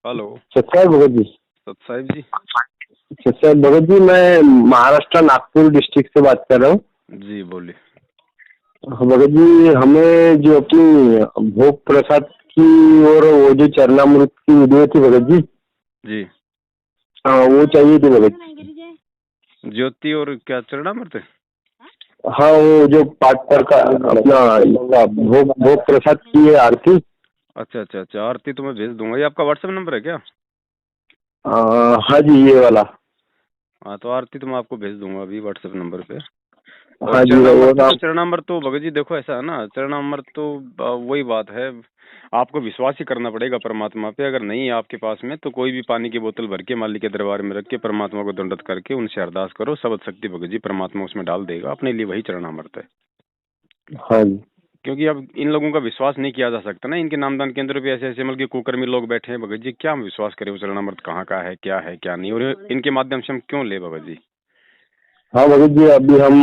Hello. सत्साई Bhagat ji. सत साहिब जी। सत्साई भगत जी, मैं Maharashtra Nagpur district से बात कर रहा हूँ। जी बोलिए। हाँ, भगत जी, हमें जो अपनी भोग प्रसाद की और वो जो चरणामृत की वीडियो थी भगत जी, जी। हाँ वो चाहिए थी भगत जी। ज्योति और क्या चरणामृत है? हाँ, वो जो पाठ पर का अपना भोग भोग प्रसाद की है आरती। अच्छा अच्छा अच्छा, आरती तो मैं भेज दूंगा। ये आपका व्हाट्सएप नंबर है क्या? हाँ जी, ये वाला। हाँ तो आरती तो मैं आपको भेज दूंगा अभी व्हाट्सएप नंबर पे। और हाँ जी, वो चरणामृत तो भगत जी देखो ऐसा है ना, चरणामृत तो वही बात है, आपको विश्वास ही करना पड़ेगा परमात्मा पे। अगर नहीं है आपके पास में तो कोई भी पानी की बोतल भर के मालिक के दरबार में रख के परमात्मा को दंडवत करके उनसे अरदास करो, सबद शक्ति भगत जी परमात्मा उसमें डाल देगा, अपने लिए वही चरणामृत है। हाँ जी। क्योंकि अब इन लोगों का विश्वास नहीं किया जा सकता ना, इनके नामदान केंद्र पे ऐसे ऐसे मतलब कि कुकर्मी लोग बैठे हैं भगत जी, क्या हम विश्वास करें वो चरणामृत कहाँ का है क्या नहीं, और इनके माध्यम से हम क्यों ले भगत जी। हाँ भगत जी, अभी हम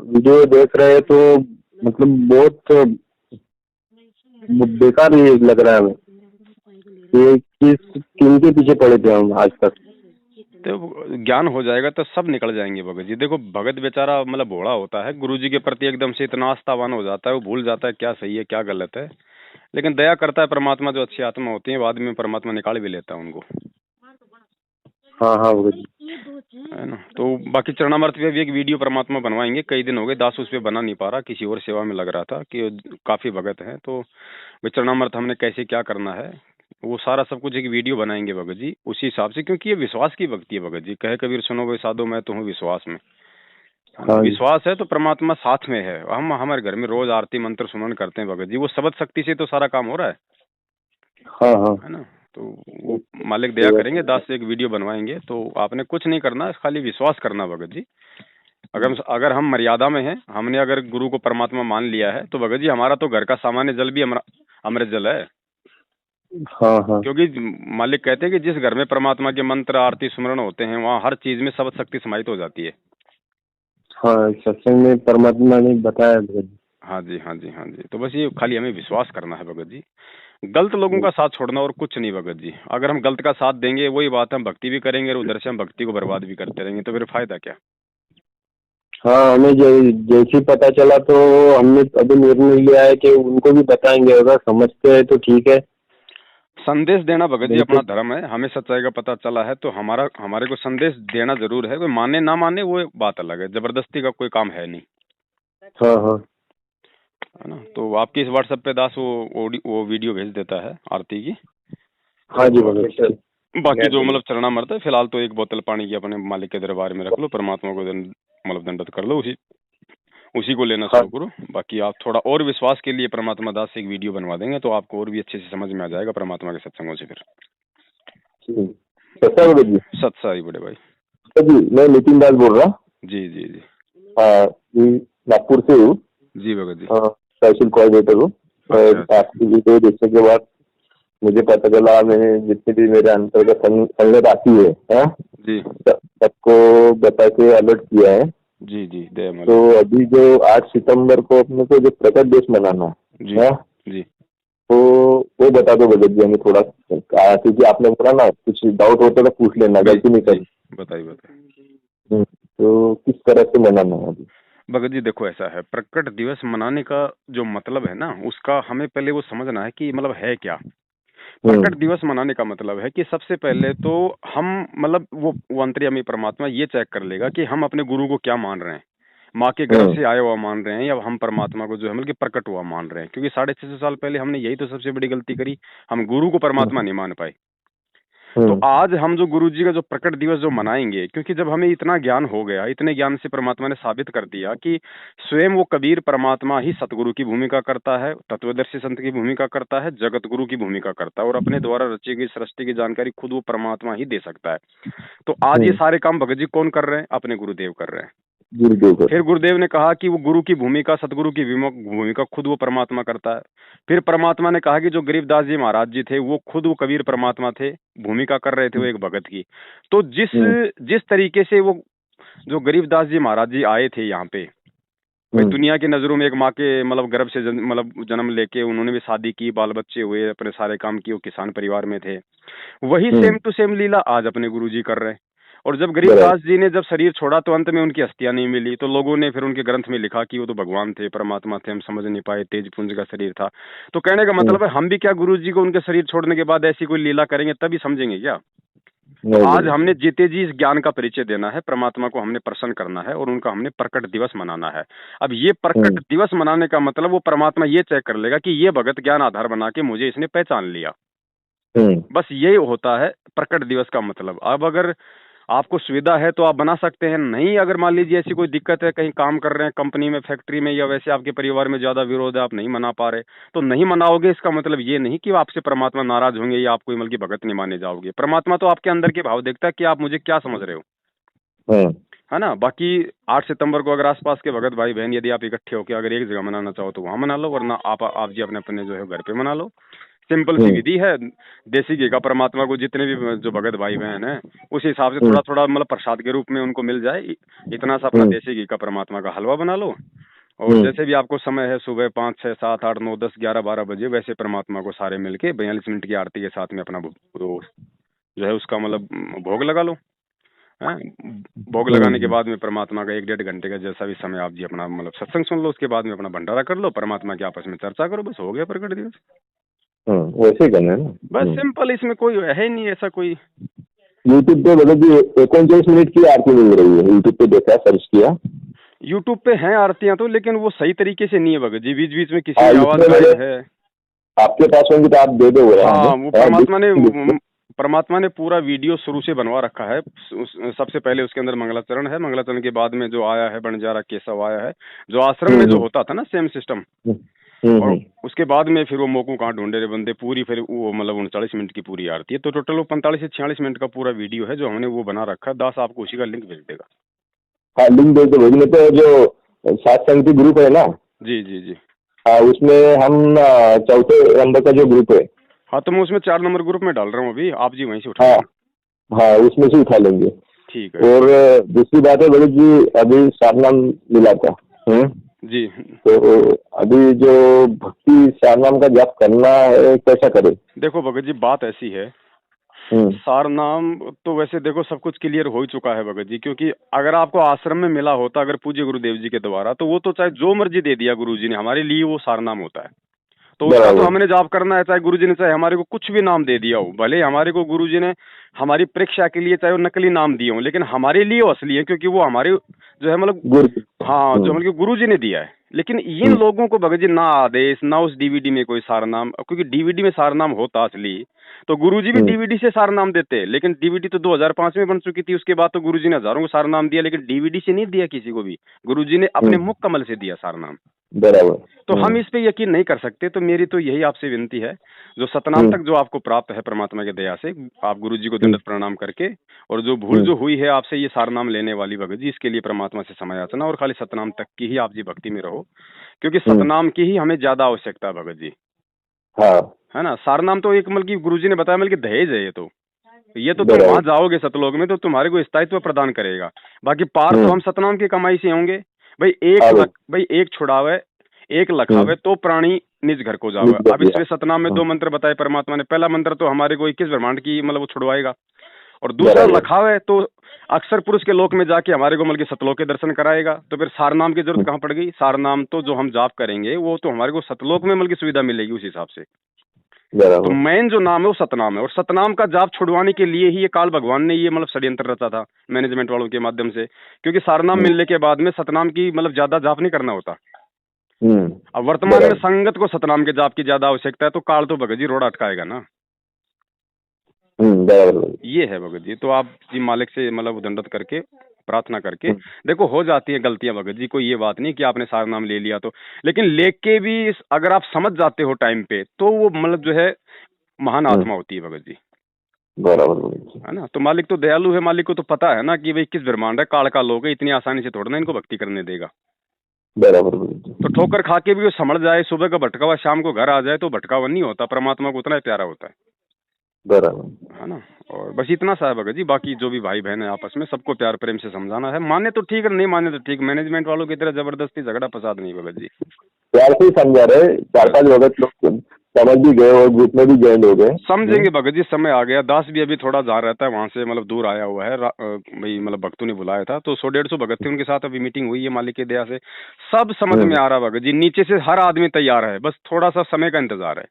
वीडियो देख रहे हैं तो मतलब बहुत बेकार ये लग रहा है हमें। ये किस किनके पीछे पड़े थे हम आज तक। तो ज्ञान हो जाएगा तो सब निकल जाएंगे भगत जी। देखो भगत बेचारा मतलब भोला होता है, गुरु जी के प्रति एकदम से इतना आस्थावान हो जाता है, वो भूल जाता है क्या सही है क्या गलत है। लेकिन दया करता है परमात्मा, जो अच्छी आत्मा होती है बाद में परमात्मा निकाल भी लेता है उनको, हाँ हाँ भगत जी। है ना। तो बाकी चरणामृत पे भी एक वीडियो परमात्मा बनवाएंगे। कई दिन हो गए दास उस पे बना नहीं पा रहा, किसी और सेवा में लग रहा था कि काफी भगत हैं, तो वे चरणामृत हमने कैसे क्या करना है वो सारा सब कुछ एक वीडियो बनाएंगे भगत जी उसी हिसाब से। क्योंकि ये विश्वास की भक्ति है भगत जी, कहे कबीर सुनो वे साधो मैं तो हूँ विश्वास में, है ना। हाँ जी। विश्वास है तो परमात्मा साथ में है। हम हमारे घर में रोज आरती मंत्र सुमन करते हैं भगत जी, वो सबद शक्ति से तो सारा काम हो रहा हाँ हाँ। है ना। तो वो मालिक दया करेंगे, दास से एक वीडियो बनवाएंगे, तो आपने कुछ नहीं करना, खाली विश्वास करना भगत जी। अगर हम मर्यादा में हैं, हमने अगर गुरु को परमात्मा मान लिया है तो भगत जी हमारा तो घर का सामान्य जल भी अमृत जल है। हाँ हाँ। क्योंकि मालिक कहते हैं कि जिस घर में परमात्मा के मंत्र आरती सुमरण होते हैं वहाँ हर चीज में सबद शक्ति समाहित हो जाती है। हाँ, सत्संग में परमात्मा ने बताया भगत जी। हाँ जी हाँ जी हाँ जी। तो बस ये खाली हमें विश्वास करना है भगत जी, गलत लोगों का साथ छोड़ना और कुछ नहीं भगत जी। अगर हम गलत का साथ देंगे वही बात, हम भक्ति भी करेंगे और उधर से हम भक्ति को बर्बाद भी करते रहेंगे, तो फिर फायदा क्या। हाँ, हमें जैसे ही पता चला तो हमने अभी निर्णय लिया है कि उनको भी बताएंगे, अगर समझते हैं तो ठीक है। संदेश देना भगत जी नहीं तो अपना धर्म है, हमें सच्चाई का पता चला है तो हमारे को संदेश देना जरूर है। कोई माने ना माने वो बात अलग है, जबरदस्ती का कोई काम है नहीं, हाँ हाँ। है ना। तो आपकी इस व्हाट्सएप पे दास वो वीडियो भेज देता है आरती की। हाँ जी और भगत जी। बाकी जो मतलब चरणामृत है फिलहाल तो एक बोतल पानी की अपने मालिक के दरबार में रख लो, परमात्मा को मतलब दंडवत कर लो, उसी उसी को लेना हाँ। शुरू करो। बाकी आप थोड़ा और विश्वास के लिए परमात्मा दास से एक वीडियो बनवा देंगे तो आपको और भी अच्छे से समझ में आ जाएगा परमात्मा के सत्संगों से फिर। सत्या भगत जी। सत्साई बड़े भाई। सर जी, मैं नितिन दास बोल रहा। जी जी जी। हाँ जी, नागपुर से हूँ। जी भगत जी। हाँ, तहसील कोऑर्डिनेटर हूँ। अच्छा अच्छा। आपकी वीडियो देखने के बाद मुझे पता चला, मैंने जितने भी मेरे अंतर्गत संगत आती है, हाँ, जी सबको बता के अलर्ट किया है। जी जी दया तो मालिक। अभी जो 8 सितंबर को अपने को जो प्रकट दिवस मनाना जी है, हाँ, जी। तो वो बता दो भगत जी हमें थोड़ा, क्योंकि आपने बोला ना कुछ डाउट होता तो पूछ लेना, जी गलती नहीं जी करनी। बताइए बताइए। तो किस तरह से मनाना है अभी। भगत जी देखो ऐसा है, प्रकट दिवस मनाने का जो मतलब है ना उसका हमें पहले वो समझना है कि मतलब है क्या। प्रकट दिवस मनाने का मतलब है कि सबसे पहले तो हम मतलब वो अंतर्यामी परमात्मा ये चेक कर लेगा कि हम अपने गुरु को क्या मान रहे हैं, माँ के गर्भ से आया हुआ मान रहे हैं या हम परमात्मा को जो है मतलब कि प्रकट हुआ मान रहे हैं। क्योंकि 650 साल पहले हमने यही तो सबसे बड़ी गलती करी, हम गुरु को परमात्मा नहीं मान पाए। तो आज हम जो गुरु जी का जो प्रकट दिवस जो मनाएंगे, क्योंकि जब हमें इतना ज्ञान हो गया, इतने ज्ञान से परमात्मा ने साबित कर दिया कि स्वयं वो कबीर परमात्मा ही सतगुरु की भूमिका करता है, तत्वदर्शी संत की भूमिका करता है, जगत गुरु की भूमिका करता है, और अपने द्वारा रची गई सृष्टि की जानकारी खुद वो परमात्मा ही दे सकता है। तो आज ये सारे काम भगत जी कौन कर रहे हैं? अपने गुरुदेव कर रहे हैं। गुरुदेव। फिर गुरुदेव ने कहा कि वो गुरु की भूमिका, सतगुरु की भूमिका खुद वो परमात्मा करता है। फिर परमात्मा ने कहा कि जो गरीबदास जी महाराज जी थे वो खुद वो कबीर परमात्मा थे, भूमिका कर रहे थे वो एक भगत की। तो जिस जिस तरीके से वो जो गरीबदास जी महाराज जी आए थे यहाँ पे, भाई दुनिया की नजरों में एक माँ के मतलब गर्भ से मतलब जन्म लेके उन्होंने भी शादी की, बाल बच्चे हुए, अपने सारे काम किए, वो किसान परिवार में थे। वही सेम टू सेम लीला आज अपने गुरुजी कर रहे हैं। और जब बराबर। गरीबदास जी ने जब शरीर छोड़ा तो अंत में उनकी अस्थियां नहीं मिली, तो लोगों ने फिर उनके ग्रंथ में लिखा कि वो तो भगवान थे, परमात्मा थे, हम समझ नहीं पाए, तेज पुंज का शरीर था। तो कहने का मतलब है हम भी क्या गुरुजी को उनके शरीर छोड़ने के बाद ऐसी कोई लीला करेंगे तभी समझेंगे क्या? तो नहीं आज नहीं। हमने जीते जी इस ज्ञान का परिचय देना है, परमात्मा को हमने प्रसन्न करना है और उनका हमने प्रकट दिवस मनाना है। अब ये प्रकट दिवस मनाने का मतलब वो परमात्मा ये चेक कर लेगा कि ये भगत ज्ञान आधार बना के मुझे इसने पहचान लिया। बस यही होता है प्रकट दिवस का मतलब। अब अगर आपको सुविधा है तो आप बना सकते हैं, नहीं अगर मान लीजिए ऐसी कोई दिक्कत है, कहीं काम कर रहे हैं कंपनी में, फैक्ट्री में, या वैसे आपके परिवार में ज्यादा विरोध है, आप नहीं मना पा रहे, तो नहीं मनाओगे इसका मतलब ये नहीं कि आपसे परमात्मा नाराज होंगे या आप कोई मतलब की भगत नहीं माने जाओगे। परमात्मा तो आपके अंदर के भाव देखता है कि आप मुझे क्या समझ रहे हो, है ना। बाकी 8 सितंबर को अगर आसपास के भगत भाई बहन यदि आप इकट्ठे होकर अगर एक जगह मनाना चाहो तो वहां मना लो, वरना आप जी अपने अपने जो है घर पे मना लो। सिंपल सी विधि है। देसी घी का परमात्मा को जितने भी जो भगत भाई बहन हैं उस हिसाब से थोड़ा थोड़ा मतलब प्रसाद के रूप में उनको मिल जाए, इतना सा अपना देसी घी का परमात्मा का हलवा बना लो। और जैसे भी आपको समय है, सुबह 5, 6, 7, 8, 9, 10, 11, 12 बजे वैसे परमात्मा को सारे मिलके 42 मिनट की आरती के साथ में अपना जो है उसका मतलब भोग लगा लो। भोग लगाने के बाद में परमात्मा का 1-1.5 घंटे का जैसा भी समय आप जी अपना मतलब सत्संग सुन लो, उसके बाद में अपना भंडारा कर लो, परमात्मा की आपस में चर्चा करो, बस हो गया प्रकट दिवस। वैसे ही करना है ना। बस सिंपल, इसमें कोई है नहीं ऐसा कोई। यूट्यूब पे मतलब कि 39 मिनट की आरती मिल रही है, यूट्यूब पे देखा, सर्च किया। यूट्यूब पे हैं आरतियां तो, लेकिन वो सही तरीके से नहीं है भगत जी, बीच बीच में किसी में आवाज गायब है। आपके पास होंगी तो आप दे दो। हाँ, वो परमात्मा ने पूरा वीडियो शुरू से बनवा रखा है। सबसे पहले उसके अंदर मंगलाचरण है, मंगलाचरण के बाद में जो आया है बंजारा केशव आया है, जो आश्रम में जो होता था ना सेम सिस्टम। और उसके बाद में फिर वो मोकू कहाँ ढूंढे रे बंदे, पूरी फिर वो मतलब 39 मिनट की पूरी आरती है। तो टोटल वो 45 से 46 मिनट का पूरा वीडियो है जो हमने वो बना रखा है। दास आपको उसी का लिंक भेज देगा। हाँ, लिंक भेज दो। भेजने तो जो सत्संग की ग्रुप है ना। जी जी जी। हाँ, उसमें हम 4थे नंबर का जो ग्रुप है। हाँ, तो मैं उसमें 4 नंबर ग्रुप में डाल रहा हूँ अभी, आप जी वहीं से उठा हाँ लेना। हाँ, उसमें से उठा लेंगे। ठीक है। और दूसरी बात है भगत जी, अभी सारनाम मिला था जी। तो अभी जो भक्ति सारनाम का जाप करना है कैसा करे? देखो भगत जी बात ऐसी है, सारनाम तो वैसे देखो सब कुछ क्लियर हो ही चुका है भगत जी, क्योंकि अगर आपको आश्रम में मिला होता अगर पूज्य गुरुदेव जी के द्वारा, तो वो तो चाहे जो मर्जी दे दिया गुरु जी ने, हमारे लिए वो सारनाम होता है। तो उसका तो हमने जाप करना है, चाहे गुरुजी ने चाहे हमारे को कुछ भी नाम दे दिया हो, भले हमारे को गुरुजी ने हमारी परीक्षा के लिए चाहे वो नकली नाम दिए हो, लेकिन हमारे लिए वो असली है, क्योंकि वो हमारे जो है मतलब हाँ जो मतलब गुरुजी ने दिया है। लेकिन इन लोगों को भगत जी ना आदेश ना उस डीवीडी में कोई सारनाम, क्योंकि डीवीडी में सारनाम होता असली, तो गुरुजी भी डीवीडी से सारनाम देते, लेकिन डीवीडी तो 2005 में बन चुकी थी, उसके बाद तो गुरुजी ने हजारों को सारनाम दिया, लेकिन डीवीडी से नहीं दिया किसी को भी, गुरुजी ने अपने मुख कमल से दिया सारनाम। बराबर। तो हम इस पे यकीन नहीं कर सकते। तो मेरी तो यही आपसे विनती है, जो सतनाम तक जो आपको प्राप्त है परमात्मा की दया से, आप गुरुजी को दंडवत प्रणाम करके, और जो भूल जो हुई है आपसे ये सारनाम लेने वाली भगत जी, इसके लिए परमात्मा से क्षमा याचना, और खाली सतनाम तक की ही आप जी भक्ति में रहो, क्योंकि सतनाम की ही हमें ज्यादा आवश्यकता है भगत जी। हाँ, है ना। सारनाम तो एक मतलब गुरुजी ने बताया मतलब दहेज है, ये तो तुम वहां जाओगे सतलोक में तो तुम्हारे को स्थायित्व प्रदान करेगा, बाकी पार तो हम सतनाम की कमाई से होंगे। भाई एक छुड़ावे एक लखावे तो प्राणी निज घर को जावे। अब इसमें सतनाम में 2 मंत्र बताए परमात्मा ने। पहला मंत्र तो हमारे को 21 ब्रह्मांड की मतलब वो छुड़वाएगा, और दूसरा लखावे तो अक्सर पुरुष के लोक में जाके हमारे को मतलब सतलोक के दर्शन कराएगा। तो फिर सारनाम की जरूरत कहाँ पड़ गई? सारनाम तो जो हम जाप करेंगे वो तो हमारे को सतलोक में मतलब सुविधा मिलेगी उस हिसाब से। तो मेन जो नाम है वो सतनाम है, और सतनाम का जाप छुड़वाने के लिए ही ये काल भगवान ने ये मतलब षड्यंत्र रचा था मैनेजमेंट वालों के माध्यम से, क्योंकि सारनाम मिलने के बाद में सतनाम की मतलब ज्यादा जाप नहीं करना होता। अब वर्तमान में संगत को सतनाम के जाप की ज्यादा आवश्यकता है, तो काल तो भगत जी रोड़ा अटकाएगा ना। ये है भगत जी। तो आप जी मालिक से मतलब दंडवत करके प्रार्थना करके देखो, हो जाती है गलतियां भगत जी, कोई ये बात नहीं कि आपने सारनाम ले लिया तो, लेकिन लेके भी अगर आप समझ जाते हो टाइम पे तो वो मतलब जो है महान आत्मा होती है भगत जी। बराबर है ना। तो मालिक तो दयालु है, मालिक को तो पता है ना कि भाई किस ब्रह्मांड है, काल का लोग है, इतनी आसानी से थोड़ा ना इनको भक्ति करने देगा। बराबर। तो ठोकर खा के भी वो समझ जाए, सुबह का भटका हुआ शाम को घर आ जाए तो भटका हुआ नहीं होता, परमात्मा को उतना ही प्यारा होता है। बराबर। है ना। और बस इतना सा है भगत जी, बाकी जो भी भाई बहन है आपस में सबको प्यार प्रेम से समझाना है, माने तो ठीक है, नहीं माने तो ठीक, मैनेजमेंट वालों की तरह जबरदस्ती झगड़ा फसाद नहीं भगत जी। प्यार से ही समझा रहे, चार बस पांच भगत लोग समझ भी गए और ग्रुप में भी ज्वाइन हो गए। समझेंगे भगत जी, समय आ गया। दास भी अभी थोड़ा जा रहता है वहां से, मतलब दूर आया हुआ है। भाई मतलब भक्तों ने बुलाया था तो 100-150 भगत थे, उनके साथ अभी मीटिंग हुई है मालिक की दया से। सब समझ में हम्म। आ रहा भगत जी, नीचे से हर आदमी तैयार है, बस थोड़ा सा समय का इंतजार है।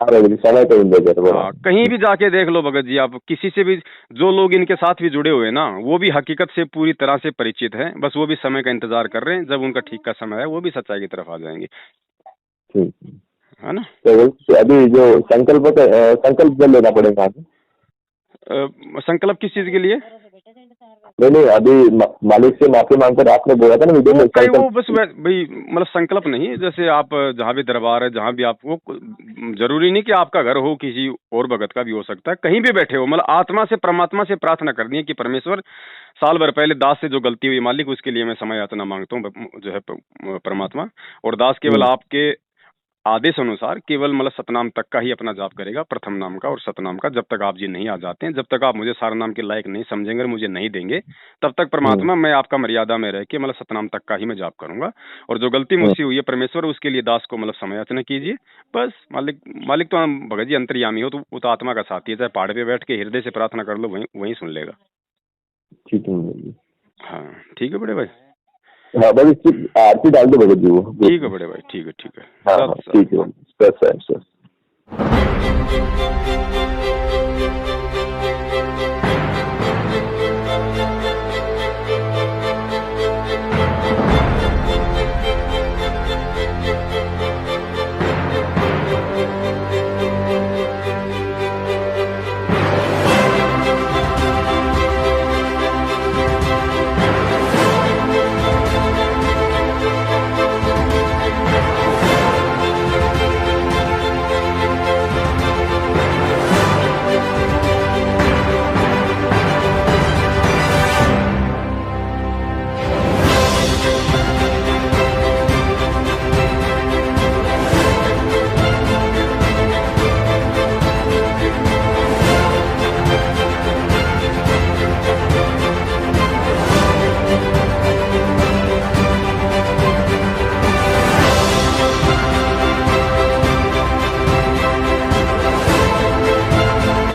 अरे समय तो इंतजार बड़ा। हाँ, कहीं भी जाके देख लो भगत जी आप, किसी से भी, जो लोग इनके साथ भी जुड़े हुए हैं ना, वो भी हकीकत से पूरी तरह से परिचित हैं, बस वो भी समय का इंतजार कर रहे हैं, जब उनका ठीक का समय है वो भी सच्चाई की तरफ आ जाएंगे। ठीक। है ना। तो अभी जो संकल्प कर लेना पड़ेगा हमें। संकल्प किस चीज के लिए? नहीं नहीं, अभी मालिक से माफी मांगकर आपने बोला था ना वीडियो वो में, कई वो संकल्प। बस भाई मतलब संकल्प नहीं, जैसे आप जहाँ भी दरबार है, जहाँ भी आपको, जरूरी नहीं कि आपका घर हो, किसी और भगत का भी हो सकता है, कहीं भी बैठे हो, मतलब आत्मा से परमात्मा से प्रार्थना करनी है कि परमेश्वर, साल भर पहले दास से जो गलती हुई मालिक, उसके लिए मैं समय याचना मांगता हूँ, जो है परमात्मा। और दास केवल आपके आदेश अनुसार केवल मतलब सतनाम तक का ही अपना जाप करेगा, प्रथम नाम का और सतनाम का। जब तक आप जी नहीं आ जाते हैं, जब तक आप मुझे सारा नाम के लायक नहीं समझेंगे और मुझे नहीं देंगे, तब तक परमात्मा मैं आपका मर्यादा में रह के मतलब सतनाम तक का ही मैं जाप करूंगा। और जो गलती मुझसे हुई है परमेश्वर, उसके लिए दास को मतलब समय याचना कीजिए। बस मालिक, मालिक तो हम भगत जी अंतर्यामी हो, तो वो तो आत्मा का साथी है, चाहे पहाड़ पे बैठ के हृदय से प्रार्थना कर लो, वहीं वहीं सुन लेगा। ठीक है। हाँ ठीक है बड़े भाई। हाँ बस इसकी आरती डाल दो भगत जी वो ग्रुप ठीक है में। बड़े भाई, ठीक है, ठीक है। हाँ हाँ सत ठीक है, सत सर सर सर।